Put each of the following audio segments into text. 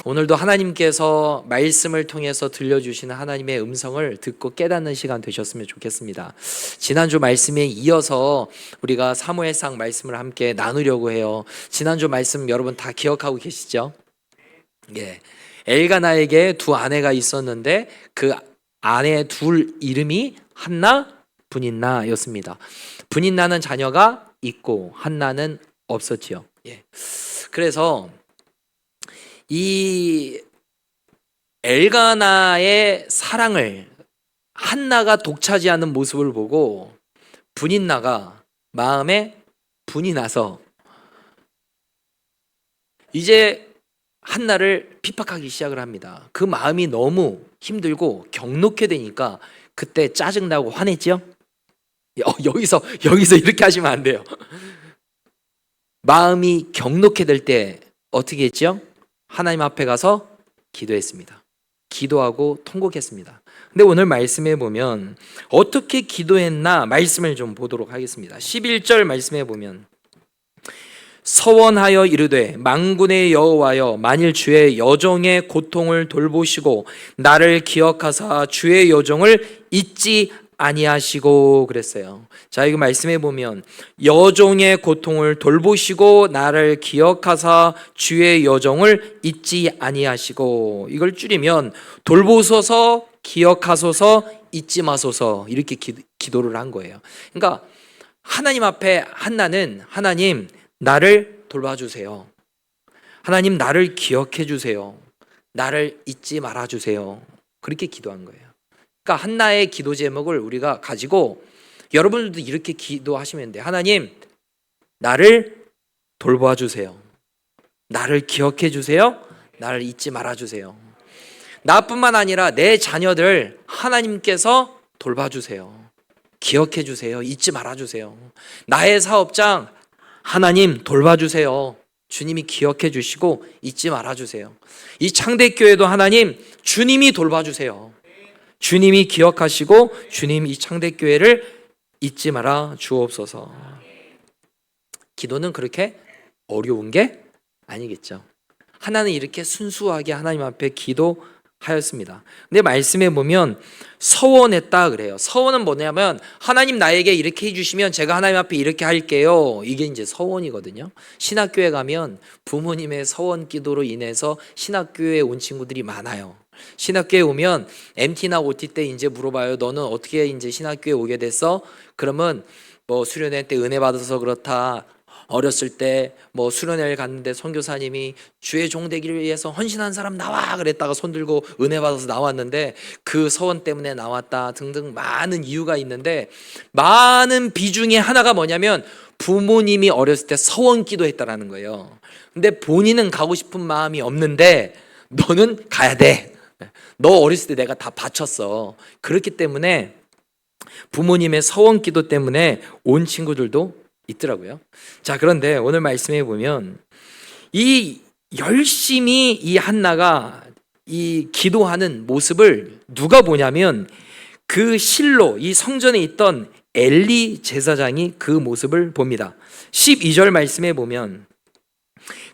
오늘도 하나님께서 말씀을 통해서 들려주시는 하나님의 음성을 듣고 깨닫는 시간 되셨으면 좋겠습니다. 지난주 말씀에 이어서 우리가 사무엘상 말씀을 함께 나누려고 해요. 지난주 말씀 여러분 다 기억하고 계시죠? 예. 엘가나에게 두 아내가 있었는데 그 아내 둘 이름이 한나, 브닌나였습니다. 브닌나는 자녀가 있고 한나는 없었지요. 예. 그래서 이 엘가나의 사랑을 한나가 독차지하는 모습을 보고 브닌나가 마음에 분이 나서 이제 한나를 핍박하기 시작을 합니다. 그 마음이 너무 힘들고 격놓게 되니까 그때 짜증나고 화냈죠? 여기서 이렇게 하시면 안 돼요. 마음이 격놓게 될 때 어떻게 했죠? 하나님 앞에 가서 기도했습니다. 기도하고 통곡했습니다. 근데 오늘 말씀에 보면 어떻게 기도했나 말씀을 좀 보도록 하겠습니다. 11절 말씀에 보면 서원하여 이르되 만군의 여호와여 만일 주의 여종의 고통을 돌보시고 나를 기억하사 주의 여종을 잊지 아니하시고 그랬어요. 자, 이거 말씀해 보면 여종의 고통을 돌보시고 나를 기억하사 주의 여종을 잊지 아니하시고, 이걸 줄이면 돌보소서, 기억하소서, 잊지 마소서, 이렇게 기도를 한 거예요. 그러니까 하나님 앞에 한나는 하나님 나를 돌봐주세요. 하나님 나를 기억해 주세요. 나를 잊지 말아 주세요. 그렇게 기도한 거예요. 그러니까 한나의 기도 제목을 우리가 가지고 여러분들도 이렇게 기도하시면 돼요. 하나님 나를 돌봐 주세요. 나를 기억해 주세요. 나를 잊지 말아 주세요. 나뿐만 아니라 내 자녀들 하나님께서 돌봐 주세요. 기억해 주세요. 잊지 말아 주세요. 나의 사업장 하나님 돌봐 주세요. 주님이 기억해 주시고 잊지 말아 주세요. 이 창대교회도 하나님 주님이 돌봐 주세요. 주님이 기억하시고 주님 이 창대교회를 잊지 말아 주옵소서. 기도는 그렇게 어려운 게 아니겠죠. 하나는 이렇게 순수하게 하나님 앞에 기도하였습니다. 근데 말씀에 보면 서원했다 그래요. 서원은 뭐냐면 하나님 나에게 이렇게 해주시면 제가 하나님 앞에 이렇게 할게요. 이게 이제 서원이거든요. 신학교에 가면 부모님의 서원 기도로 인해서 신학교에 온 친구들이 많아요. 신학교에 오면 MT나 OT 때 이제 물어봐요. 너는 어떻게 이제 신학교에 오게 됐어? 그러면 뭐 수련회 때 은혜 받아서 그렇다. 어렸을 때 뭐 수련회를 갔는데 선교사님이 주의 종 되기를 위해서 헌신한 사람 나와 그랬다가 손 들고 은혜 받아서 나왔는데 그 서원 때문에 나왔다 등등 많은 이유가 있는데, 많은 비중의 하나가 뭐냐면 부모님이 어렸을 때 서원 기도했다라는 거예요. 근데 본인은 가고 싶은 마음이 없는데 너는 가야 돼. 너 어렸을 때 내가 다 바쳤어. 그렇기 때문에 부모님의 서원 기도 때문에 온 친구들도 있더라고요. 자, 그런데 오늘 말씀해 보면 이 열심히 이 한나가 이 기도하는 모습을 누가 보냐면 그 실로 이 성전에 있던 엘리 제사장이 그 모습을 봅니다. 12절 말씀에 보면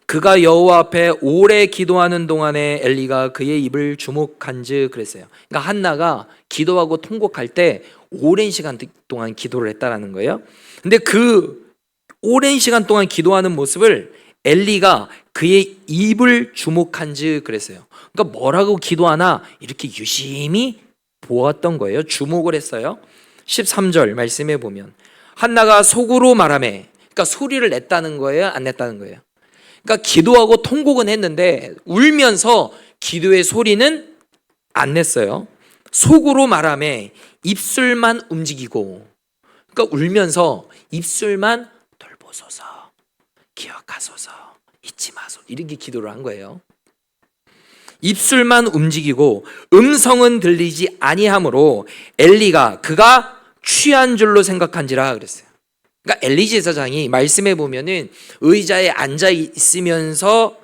그가 여호와 앞에 오래 기도하는 동안에 엘리가 그의 입을 주목한즉 그랬어요. 그러니까 한나가 기도하고 통곡할 때 오랜 시간 동안 기도를 했다라는 거예요. 근데 그 오랜 시간 동안 기도하는 모습을 엘리가 그의 입을 주목한즉 그랬어요. 그러니까 뭐라고 기도하나 이렇게 유심히 보았던 거예요. 주목을 했어요. 13절 말씀에 보면 한나가 속으로 말하매, 그러니까 소리를 냈다는 거예요, 안 냈다는 거예요? 그러니까 기도하고 통곡은 했는데 울면서 기도의 소리는 안 냈어요. 속으로 말하매 입술만 움직이고, 그러니까 울면서 입술만 돌보소서, 기억하소서, 잊지 마소서 이렇게 기도를 한 거예요. 입술만 움직이고 음성은 들리지 아니하므로 엘리가 그가 취한 줄로 생각한지라 그랬어요. 그러니까 엘리 제사장이 말씀해 보면은 의자에 앉아 있으면서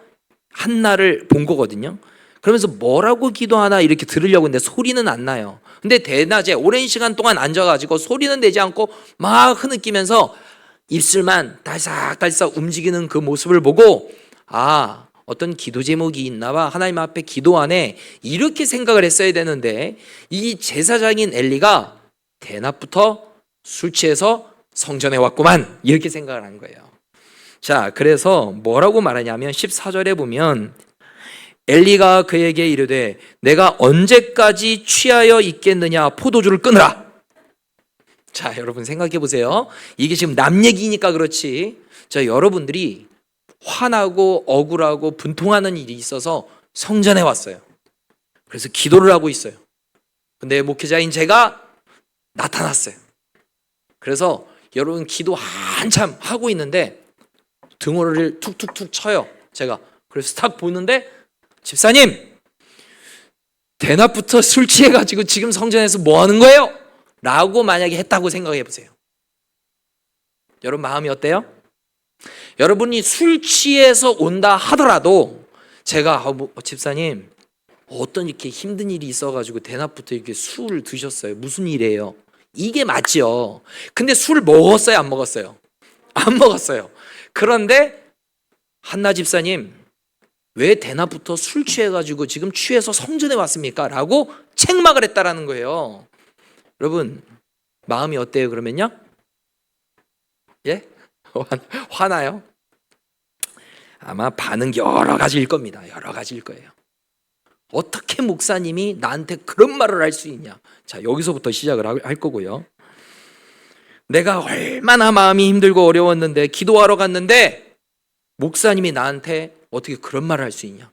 한나를 본 거거든요. 그러면서 뭐라고 기도하나 이렇게 들으려고 했는데 소리는 안 나요. 근데 대낮에 오랜 시간 동안 앉아가지고 소리는 내지 않고 막 흐느끼면서 입술만 달싹달싹 움직이는 그 모습을 보고 어떤 기도 제목이 있나 봐. 하나님 앞에 기도 안에 이렇게 생각을 했어야 되는데 이 제사장인 엘리가 대낮부터 술 취해서 성전에 왔구만. 이렇게 생각을 한 거예요. 자, 그래서 뭐라고 말하냐면 14절에 보면 엘리가 그에게 이르되 내가 언제까지 취하여 있겠느냐 포도주를 끊으라. 자, 여러분 생각해 보세요. 이게 지금 남 얘기니까 그렇지. 자, 여러분들이 화나고 억울하고 분통하는 일이 있어서 성전에 왔어요. 그래서 기도를 하고 있어요. 근데 목회자인 제가 나타났어요. 그래서 여러분 기도 한참 하고 있는데 등호를 툭툭툭 쳐요. 제가 그래서 딱 보는데 집사님 대낮부터 술 취해가지고 지금 성전에서 뭐 하는 거예요? 라고 만약에 했다고 생각해 보세요. 여러분 마음이 어때요? 여러분이 술 취해서 온다 하더라도 제가 집사님 어떤 이렇게 힘든 일이 있어가지고 대낮부터 이렇게 술을 드셨어요. 무슨 일이에요? 이게 맞죠. 근데 술 먹었어요? 안 먹었어요? 안 먹었어요. 그런데 한나 집사님 왜 대낮부터 술 취해가지고 지금 취해서 성전에 왔습니까? 라고 책망을 했다라는 거예요. 여러분 마음이 어때요 그러면요? 예? 화나요? 아마 반응 여러 가지일 겁니다. 여러 가지일 거예요. 어떻게 목사님이 나한테 그런 말을 할 수 있냐? 자, 여기서부터 시작을 할 거고요. 내가 얼마나 마음이 힘들고 어려웠는데 기도하러 갔는데 목사님이 나한테 어떻게 그런 말을 할 수 있냐?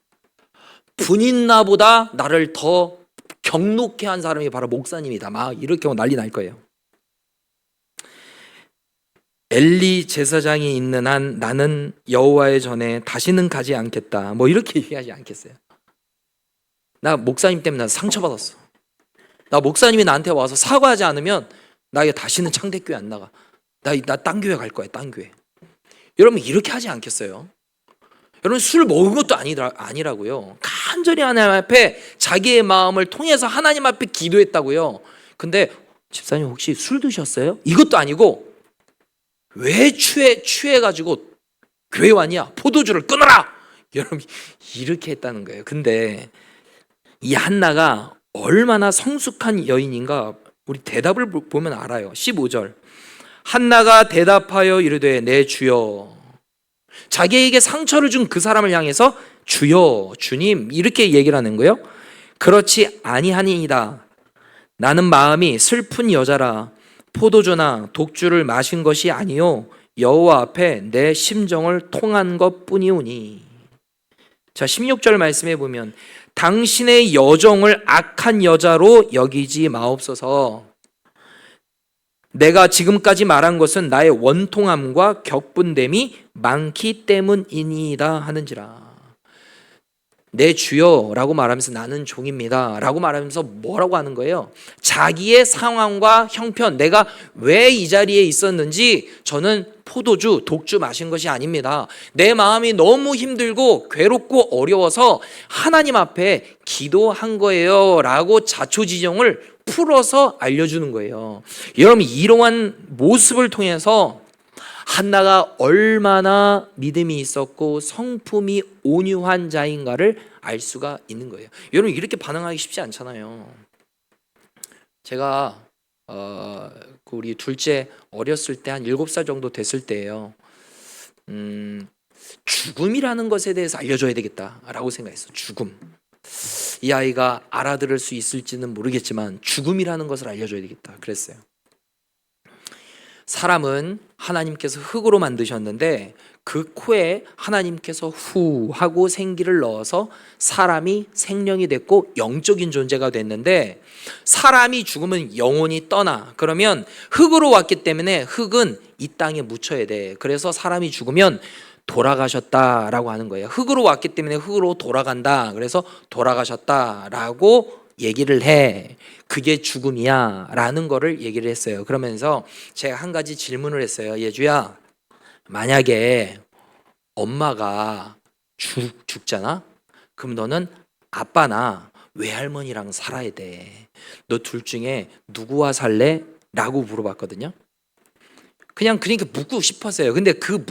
분인 나보다 나를 더 격노케 한 사람이 바로 목사님이다. 막 이렇게 난리 날 거예요. 엘리 제사장이 있는 한 나는 여호와의 전에 다시는 가지 않겠다. 뭐 이렇게 얘기하지 않겠어요? 나 목사님 때문에 나 상처받았어. 나 목사님이 나한테 와서 사과하지 않으면 나 이거 다시는 창대교회 안 나가. 나 딴 교회 갈 거야. 딴 교회. 여러분 이렇게 하지 않겠어요? 여러분 술 먹은 것도 아니라고요. 간절히 하나님 앞에 자기의 마음을 통해서 하나님 앞에 기도했다고요. 근데 집사님 혹시 술 드셨어요? 이것도 아니고 왜 취해가지고 교회 왔냐? 포도주를 끊어라! 여러분 이렇게 했다는 거예요. 근데 이 한나가 얼마나 성숙한 여인인가 우리 대답을 보면 알아요. 15절 한나가 대답하여 이르되 내 주여. 자기에게 상처를 준 그 사람을 향해서 주여 주님 이렇게 얘기를 하는 거예요. 그렇지 아니하니이다. 나는 마음이 슬픈 여자라. 포도주나 독주를 마신 것이 아니요 여호와 앞에 내 심정을 통한 것뿐이오니. 자 16절 말씀해 보면 당신의 여종을 악한 여자로 여기지 마옵소서. 내가 지금까지 말한 것은 나의 원통함과 격분됨이 많기 때문이니이다 하는지라. 내 주여라고 말하면서 나는 종입니다 라고 말하면서 뭐라고 하는 거예요? 자기의 상황과 형편, 내가 왜 이 자리에 있었는지 저는 포도주, 독주 마신 것이 아닙니다. 내 마음이 너무 힘들고 괴롭고 어려워서 하나님 앞에 기도한 거예요 라고 자초지종을 풀어서 알려주는 거예요. 여러분 이러한 모습을 통해서 한나가 얼마나 믿음이 있었고 성품이 온유한 자인가를 알 수가 있는 거예요. 여러분 이렇게 반응하기 쉽지 않잖아요. 제가 우리 둘째 어렸을 때 한 7살 정도 됐을 때예요. 죽음이라는 것에 대해서 알려줘야 되겠다라고 생각했어. 죽음. 이 아이가 알아들을 수 있을지는 모르겠지만 죽음이라는 것을 알려줘야 되겠다 그랬어요. 사람은 하나님께서 흙으로 만드셨는데 그 코에 하나님께서 후 하고 생기를 넣어서 사람이 생명이 됐고 영적인 존재가 됐는데 사람이 죽으면 영혼이 떠나. 그러면 흙으로 왔기 때문에 흙은 이 땅에 묻혀야 돼. 그래서 사람이 죽으면 돌아가셨다라고 하는 거예요. 흙으로 왔기 때문에 흙으로 돌아간다. 그래서 돌아가셨다라고 얘기를 해. 그게 죽음이야 라는 거를 얘기를 했어요. 그러면서 제가 한 가지 질문을 했어요. 예주야, 만약에 엄마가 죽잖아? 그럼 너는 아빠나 외할머니랑 살아야 돼. 너 둘 중에 누구와 살래? 라고 물어봤거든요. 그러니까 묻고 싶었어요. 근데 그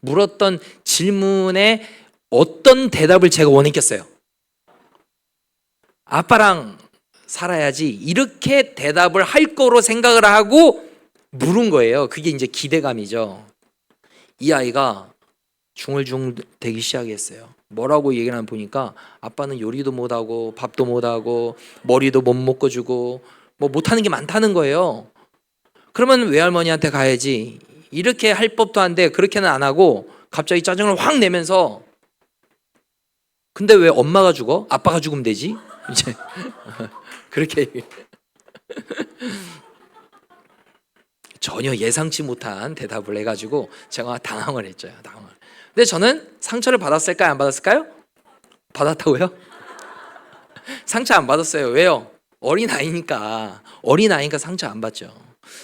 물었던 질문에 어떤 대답을 제가 원했겠어요? 아빠랑 살아야지, 이렇게 대답을 할 거로 생각을 하고 물은 거예요. 그게 이제 기대감이죠. 이 아이가 중얼중얼 대기 시작했어요. 뭐라고 얘기를 하나 보니까 아빠는 요리도 못하고 밥도 못하고 머리도 못 묶어주고 뭐 못하는 게 많다는 거예요. 그러면 외할머니한테 가야지, 이렇게 할 법도 한데 그렇게는 안 하고 갑자기 짜증을 확 내면서, 근데 왜 엄마가 죽어? 아빠가 죽으면 되지? 이제 그렇게 전혀 예상치 못한 대답을 해가지고 제가 당황을 했죠. 근데 저는 상처를 받았을까요? 안 받았을까요? 받았다고요? 상처 안 받았어요. 왜요? 어린아이니까 상처 안 받죠.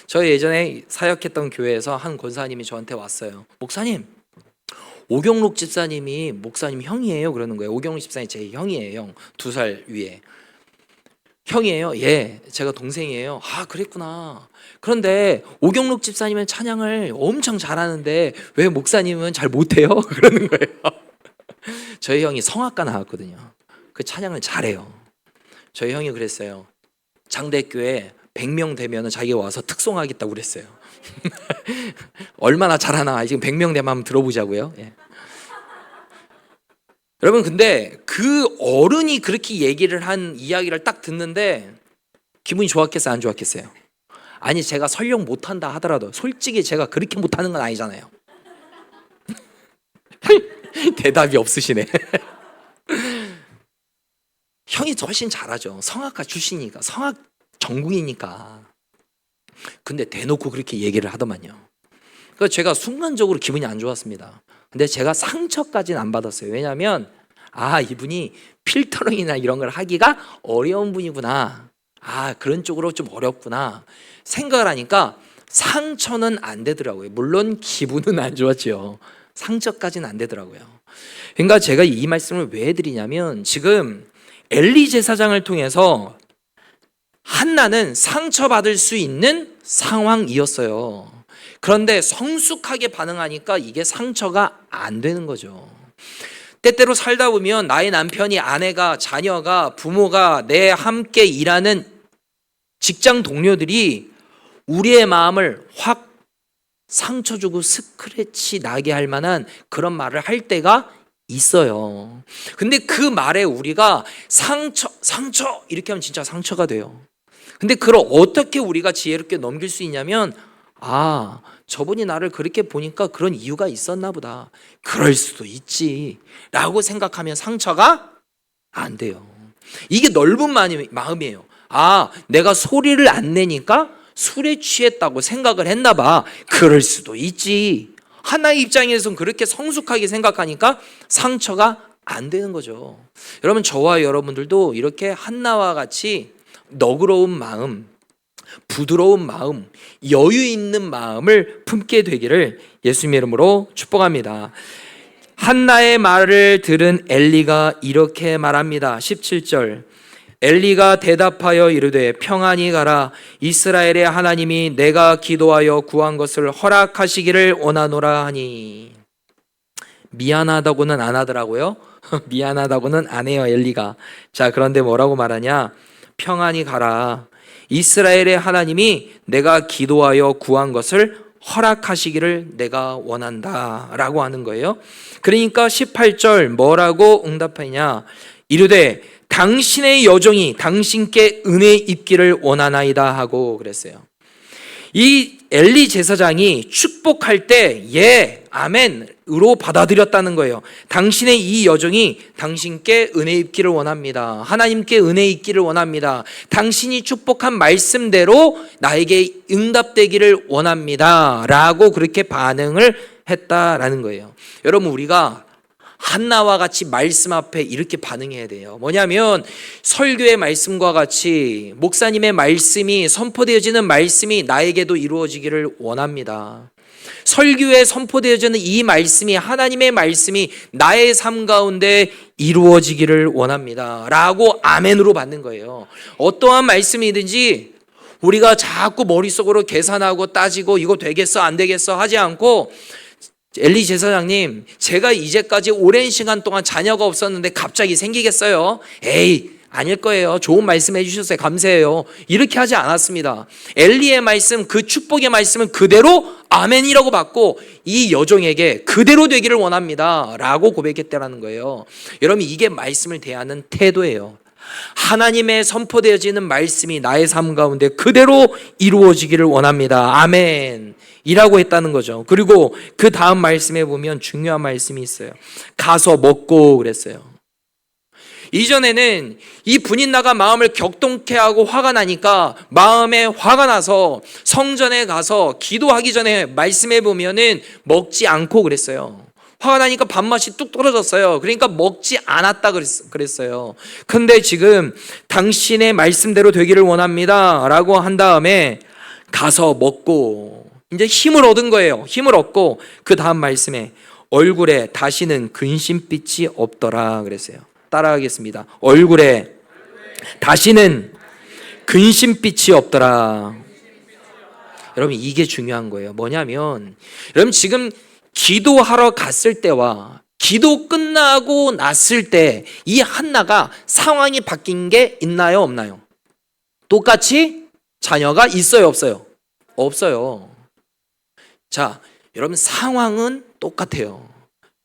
저 예전에 사역했던 교회에서 한 권사님이 저한테 왔어요. 목사님, 오경록 집사님이 목사님 형이에요. 그러는 거예요. 오경록 집사님이 제 형이에요. 형 2살 위에. 형이에요? 예, 제가 동생이에요. 아, 그랬구나. 그런데 오경록 집사님은 찬양을 엄청 잘하는데 왜 목사님은 잘 못해요? 그러는 거예요. 저희 형이 성악가 나왔거든요. 그 찬양을 잘해요. 저희 형이 그랬어요. 장대교회 100명 되면 자기가 와서 특송하겠다고 그랬어요. 얼마나 잘하나 지금 100명 되면 한번 들어보자고요. 예. 여러분, 근데 그 어른이 그렇게 얘기를 한 이야기를 딱 듣는데 기분이 좋았겠어요? 안 좋았겠어요? 아니, 제가 설령 못한다 하더라도 솔직히 제가 그렇게 못하는 건 아니잖아요. 대답이 없으시네. 형이 훨씬 잘하죠. 성악가 출신이니까, 성악 전공이니까. 근데 대놓고 그렇게 얘기를 하더만요. 그래서 제가 순간적으로 기분이 안 좋았습니다. 근데 제가 상처까지는 안 받았어요. 왜냐하면 이분이 필터링이나 이런 걸 하기가 어려운 분이구나, 그런 쪽으로 좀 어렵구나 생각을 하니까 상처는 안 되더라고요. 물론 기분은 안 좋았죠. 상처까지는 안 되더라고요. 그러니까 제가 이 말씀을 왜 드리냐면, 지금 엘리 제사장을 통해서 한나는 상처받을 수 있는 상황이었어요. 그런데 성숙하게 반응하니까 이게 상처가 안 되는 거죠. 때때로 살다 보면 나의 남편이, 아내가, 자녀가, 부모가, 내 함께 일하는 직장 동료들이 우리의 마음을 확 상처 주고 스크래치 나게 할 만한 그런 말을 할 때가 있어요. 근데 그 말에 우리가 상처 이렇게 하면 진짜 상처가 돼요. 근데 그걸 어떻게 우리가 지혜롭게 넘길 수 있냐면, 저분이 나를 그렇게 보니까 그런 이유가 있었나 보다, 그럴 수도 있지 라고 생각하면 상처가 안 돼요. 이게 넓은 마음이에요. 내가 소리를 안 내니까 술에 취했다고 생각을 했나 봐, 그럴 수도 있지. 하나의 입장에서는 그렇게 성숙하게 생각하니까 상처가 안 되는 거죠. 여러분, 저와 여러분들도 이렇게 한나와 같이 너그러운 마음, 부드러운 마음, 여유 있는 마음을 품게 되기를 예수님의 이름으로 축복합니다. 한나의 말을 들은 엘리가 이렇게 말합니다. 17절, 엘리가 대답하여 이르되 평안히 가라. 이스라엘의 하나님이 내가 기도하여 구한 것을 허락하시기를 원하노라 하니. 미안하다고는 안 하더라고요. 미안하다고는 안 해요, 엘리가. 자, 그런데 뭐라고 말하냐? 평안히 가라. 이스라엘의 하나님이 내가 기도하여 구한 것을 허락하시기를 내가 원한다 라고 하는 거예요. 그러니까 18절 뭐라고 응답하냐? 이르되 당신의 여종이 당신께 은혜 입기를 원하나이다 하고 그랬어요. 이 엘리 제사장이 축복할 때 예, 아멘으로 받아들였다는 거예요. 당신의 이 여종이 당신께 은혜 입기를 원합니다. 하나님께 은혜 입기를 원합니다. 당신이 축복한 말씀대로 나에게 응답되기를 원합니다 라고 그렇게 반응을 했다라는 거예요. 여러분, 우리가 한나와 같이 말씀 앞에 이렇게 반응해야 돼요. 뭐냐면 설교의 말씀과 같이 목사님의 말씀이, 선포되어지는 말씀이 나에게도 이루어지기를 원합니다. 설교에 선포되어지는 이 말씀이, 하나님의 말씀이 나의 삶 가운데 이루어지기를 원합니다 라고 아멘으로 받는 거예요. 어떠한 말씀이든지 우리가 자꾸 머릿속으로 계산하고 따지고 이거 되겠어 안 되겠어 하지 않고, 엘리 제사장님, 제가 이제까지 오랜 시간 동안 자녀가 없었는데 갑자기 생기겠어요? 에이, 아닐 거예요. 좋은 말씀 해주셨어요. 감사해요. 이렇게 하지 않았습니다. 엘리의 말씀, 그 축복의 말씀은 그대로 아멘이라고 받고 이 여종에게 그대로 되기를 원합니다 라고 고백했다는 거예요. 여러분, 이게 말씀을 대하는 태도예요. 하나님의 선포되어지는 말씀이 나의 삶 가운데 그대로 이루어지기를 원합니다. 아멘 이라고 했다는 거죠. 그리고 그 다음 말씀에 보면 중요한 말씀이 있어요. 가서 먹고 그랬어요. 이전에는 이 분인나가 마음을 격동케 하고 화가 나니까 마음에 화가 나서 성전에 가서 기도하기 전에 말씀해 보면은 먹지 않고 그랬어요. 화가 나니까 밥맛이 뚝 떨어졌어요. 그러니까 먹지 않았다 그랬어요. 근데 지금 당신의 말씀대로 되기를 원합니다 라고 한 다음에 가서 먹고 이제 힘을 얻은 거예요. 힘을 얻고 그 다음 말씀에 얼굴에 다시는 근심빛이 없더라 그랬어요. 따라하겠습니다. 얼굴에 다시는 근심빛이 없더라. 여러분, 이게 중요한 거예요. 뭐냐면 여러분, 지금 기도하러 갔을 때와 기도 끝나고 났을 때 이 한나가 상황이 바뀐 게 있나요, 없나요? 똑같이 자녀가 있어요, 없어요? 없어요. 자, 여러분, 상황은 똑같아요.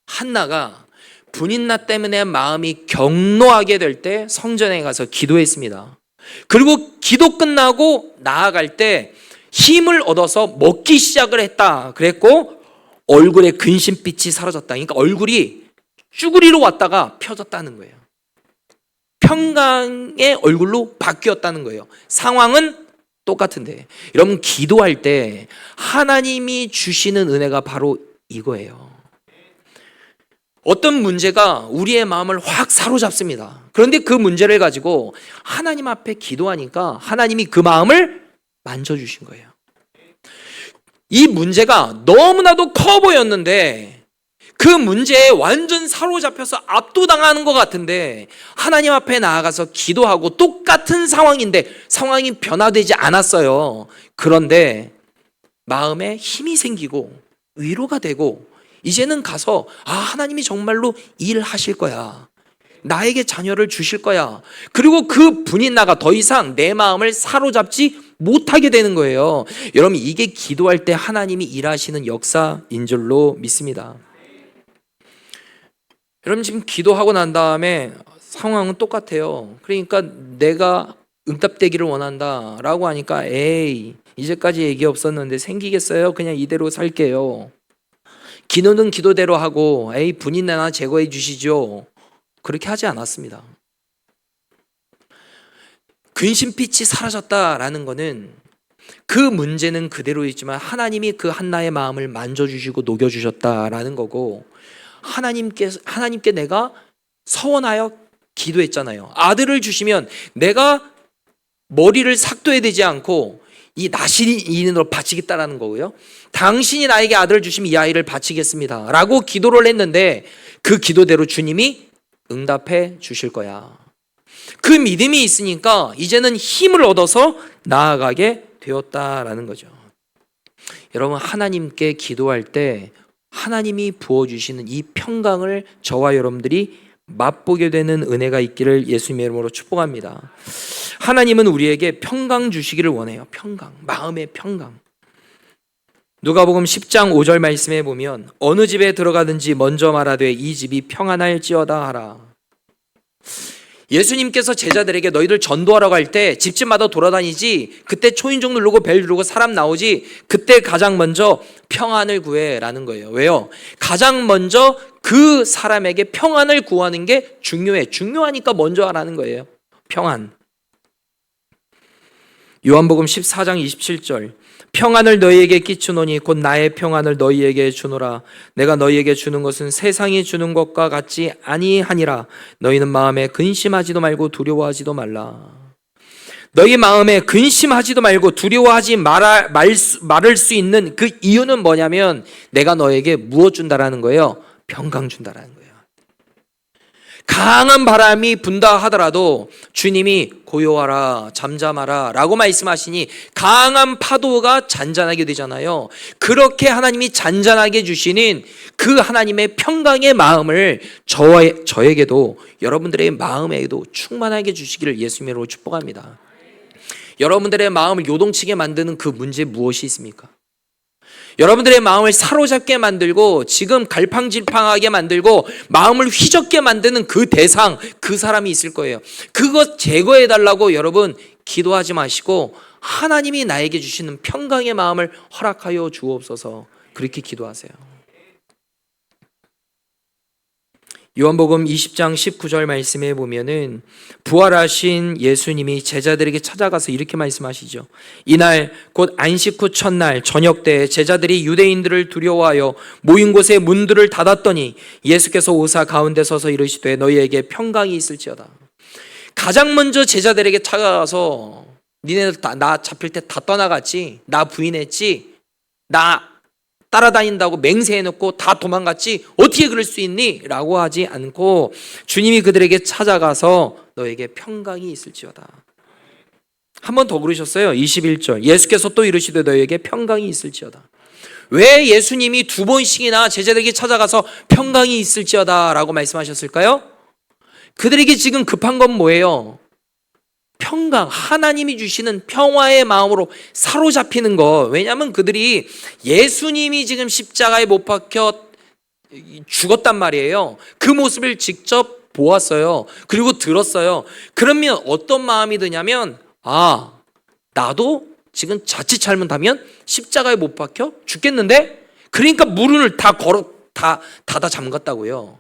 한나가 분인나 때문에 마음이 격노하게 될 때 성전에 가서 기도했습니다. 그리고 기도 끝나고 나아갈 때 힘을 얻어서 먹기 시작을 했다 그랬고, 얼굴에 근심빛이 사라졌다. 그러니까 얼굴이 쭈구리로 왔다가 펴졌다는 거예요. 평강의 얼굴로 바뀌었다는 거예요. 상황은 똑같은데, 여러분, 기도할 때 하나님이 주시는 은혜가 바로 이거예요. 어떤 문제가 우리의 마음을 확 사로잡습니다. 그런데 그 문제를 가지고 하나님 앞에 기도하니까 하나님이 그 마음을 만져주신 거예요. 이 문제가 너무나도 커 보였는데 그 문제에 완전 사로잡혀서 압도당하는 것 같은데 하나님 앞에 나아가서 기도하고 똑같은 상황인데 상황이 변화되지 않았어요. 그런데 마음에 힘이 생기고 위로가 되고 이제는 가서 하나님이 정말로 일하실 거야. 나에게 자녀를 주실 거야. 그리고 그 분인나가 더 이상 내 마음을 사로잡지 못하게 되는 거예요. 여러분, 이게 기도할 때 하나님이 일하시는 역사인 줄로 믿습니다. 여러분, 지금 기도하고 난 다음에 상황은 똑같아요. 그러니까 내가 응답되기를 원한다 라고 하니까 에이, 이제까지 얘기 없었는데 생기겠어요? 그냥 이대로 살게요. 기도는 기도대로 하고 에이, 분인나나 제거해 주시죠. 그렇게 하지 않았습니다. 근심빛이 사라졌다라는 거는 그 문제는 그대로 있지만 하나님이 그 한나의 마음을 만져주시고 녹여주셨다라는 거고, 하나님께 내가 서원하여 기도했잖아요. 아들을 주시면 내가 머리를 삭도해야 되지 않고 이 나시린으로 바치겠다라는 거고요. 당신이 나에게 아들을 주시면 이 아이를 바치겠습니다 라고 기도를 했는데 그 기도대로 주님이 응답해 주실 거야. 그 믿음이 있으니까 이제는 힘을 얻어서 나아가게 되었다라는 거죠. 여러분, 하나님께 기도할 때 하나님이 부어주시는 이 평강을 저와 여러분들이 맛보게 되는 은혜가 있기를 예수님의 이름으로 축복합니다. 하나님은 우리에게 평강 주시기를 원해요. 평강, 마음의 평강. 누가복음 10장 5절 말씀에 보면 어느 집에 들어가든지 먼저 말하되 이 집이 평안할지어다 하라. 예수님께서 제자들에게 너희들 전도하러 갈 때 집집마다 돌아다니지 그때 초인종 누르고 벨 누르고 사람 나오지 그때 가장 먼저 평안을 구해라는 거예요. 왜요? 가장 먼저 그 사람에게 평안을 구하는 게 중요해. 중요하니까 먼저 하라는 거예요. 평안. 요한복음 14장 27절 평안을 너희에게 끼치노니 곧 나의 평안을 너희에게 주노라. 내가 너희에게 주는 것은 세상이 주는 것과 같지 아니하니라. 너희는 마음에 근심하지도 말고 두려워하지도 말라. 너희 마음에 근심하지도 말고 두려워하지 말을 수 있는 그 이유는 뭐냐면 내가 너에게 무엇 준다라는 거예요? 평강 준다라는 거예요. 강한 바람이 분다 하더라도 주님이 고요하라, 잠잠하라 라고 말씀하시니 강한 파도가 잔잔하게 되잖아요. 그렇게 하나님이 잔잔하게 주시는 그 하나님의 평강의 마음을 저에게도, 여러분들의 마음에도 충만하게 주시기를 예수님으로 축복합니다. 여러분들의 마음을 요동치게 만드는 그 문제 무엇이 있습니까? 여러분들의 마음을 사로잡게 만들고 지금 갈팡질팡하게 만들고 마음을 휘젓게 만드는 그 대상, 그 사람이 있을 거예요. 그것 제거해 달라고 여러분 기도하지 마시고 하나님이 나에게 주시는 평강의 마음을 허락하여 주옵소서, 그렇게 기도하세요. 요한복음 20장 19절 말씀에 보면은 부활하신 예수님이 제자들에게 찾아가서 이렇게 말씀하시죠. 이날 곧 안식 후 첫날 저녁 때 제자들이 유대인들을 두려워하여 모인 곳에 문들을 닫았더니 예수께서 오사 가운데 서서 이르시되 너희에게 평강이 있을지어다. 가장 먼저 제자들에게 찾아가서 니네들 나 잡힐 때 다 떠나갔지, 나 부인했지, 나 따라다닌다고 맹세해놓고 다 도망갔지 어떻게 그럴 수 있니? 라고 하지 않고 주님이 그들에게 찾아가서 너에게 평강이 있을지어다. 한 번 더 그러셨어요. 21절 예수께서 또 이르시되 너에게 평강이 있을지어다. 왜 예수님이 두 번씩이나 제자들에게 찾아가서 평강이 있을지어다 라고 말씀하셨을까요? 그들에게 지금 급한 건 뭐예요? 평강, 하나님이 주시는 평화의 마음으로 사로잡히는 것. 왜냐하면 그들이 예수님이 지금 십자가에 못 박혀 죽었단 말이에요. 그 모습을 직접 보았어요. 그리고 들었어요. 그러면 어떤 마음이 드냐면, 아, 나도 지금 자칫 잘못하면 십자가에 못 박혀 죽겠는데? 그러니까 문을 다 닫아 잠갔다고요.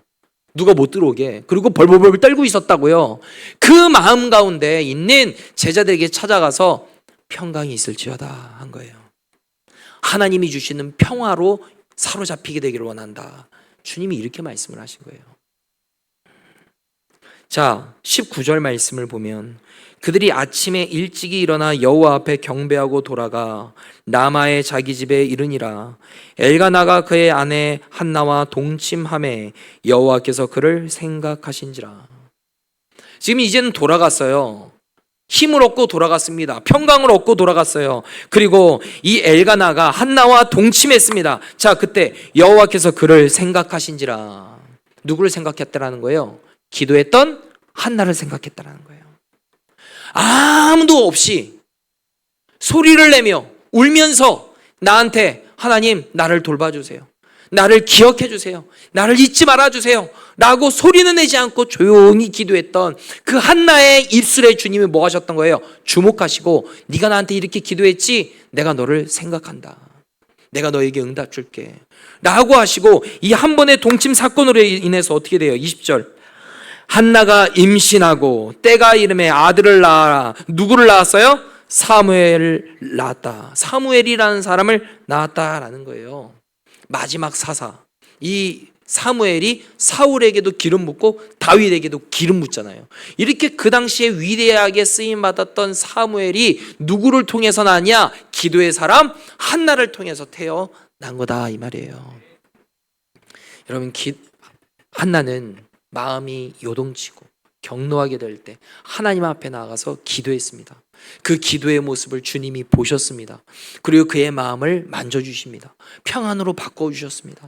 누가 못 들어오게. 그리고 벌벌벌 떨고 있었다고요. 그 마음 가운데 있는 제자들에게 찾아가서 평강이 있을지어다 한 거예요. 하나님이 주시는 평화로 사로잡히게 되기를 원한다. 주님이 이렇게 말씀을 하신 거예요. 자, 19절 말씀을 보면 그들이 아침에 일찍이 일어나 여호와 앞에 경배하고 돌아가 라마의 자기 집에 이르니라. 엘가나가 그의 아내 한나와 동침하매 여호와께서 그를 생각하신지라. 지금 이제는 돌아갔어요. 힘을 얻고 돌아갔습니다. 평강을 얻고 돌아갔어요. 그리고 이 엘가나가 한나와 동침했습니다. 자, 그때 여호와께서 그를 생각하신지라. 누구를 생각했다라는 거예요? 기도했던 한나를 생각했다라는 거예요. 아무도 없이 소리를 내며 울면서 나한테 하나님 나를 돌봐주세요, 나를 기억해 주세요, 나를 잊지 말아주세요 라고 소리는 내지 않고 조용히 기도했던 그 한나의 입술에 주님이 뭐 하셨던 거예요? 주목하시고 네가 나한테 이렇게 기도했지? 내가 너를 생각한다, 내가 너에게 응답 줄게 라고 하시고 이 한 번의 동침 사건으로 인해서 어떻게 돼요? 20절 한나가 임신하고 때가 이름에 아들을 낳아. 누구를 낳았어요? 사무엘을 낳았다. 사무엘이라는 사람을 낳았다라는 거예요. 마지막 사사. 이 사무엘이 사울에게도 기름 붓고 다윗에게도 기름 붓잖아요. 이렇게 그 당시에 위대하게 쓰임 받았던 사무엘이 누구를 통해서 낳냐? 기도의 사람 한나를 통해서 태어난 거다 이 말이에요. 여러분, 한나는 마음이 요동치고 격노하게 될 때 하나님 앞에 나가서 기도했습니다. 그 기도의 모습을 주님이 보셨습니다. 그리고 그의 마음을 만져주십니다. 평안으로 바꿔주셨습니다.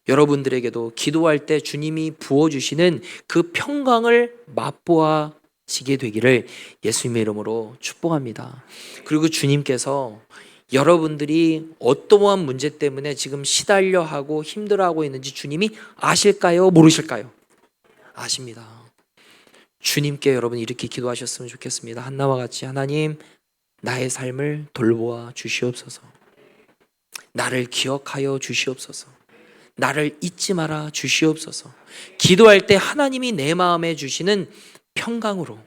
여러분들에게도 기도할 때 주님이 부어주시는 그 평강을 맛보아지게 되기를 예수님의 이름으로 축복합니다. 그리고 주님께서 여러분들이 어떠한 문제 때문에 지금 시달려하고 힘들어하고 있는지 주님이 아실까요? 모르실까요? 아십니다. 주님께 여러분 이렇게 기도하셨으면 좋겠습니다. 한나와 같이 하나님 나의 삶을 돌보아 주시옵소서, 나를 기억하여 주시옵소서, 나를 잊지 말아 주시옵소서. 기도할 때 하나님이 내 마음에 주시는 평강으로,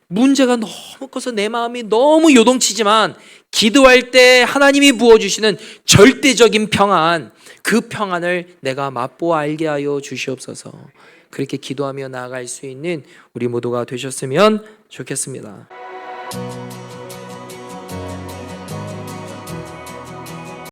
문제가 너무 커서 내 마음이 너무 요동치지만 기도할 때 하나님이 부어주시는 절대적인 평안, 그 평안을 내가 맛보아 알게 하여 주시옵소서. 그렇게 기도하며 나아갈 수 있는 우리 모두가 되셨으면 좋겠습니다.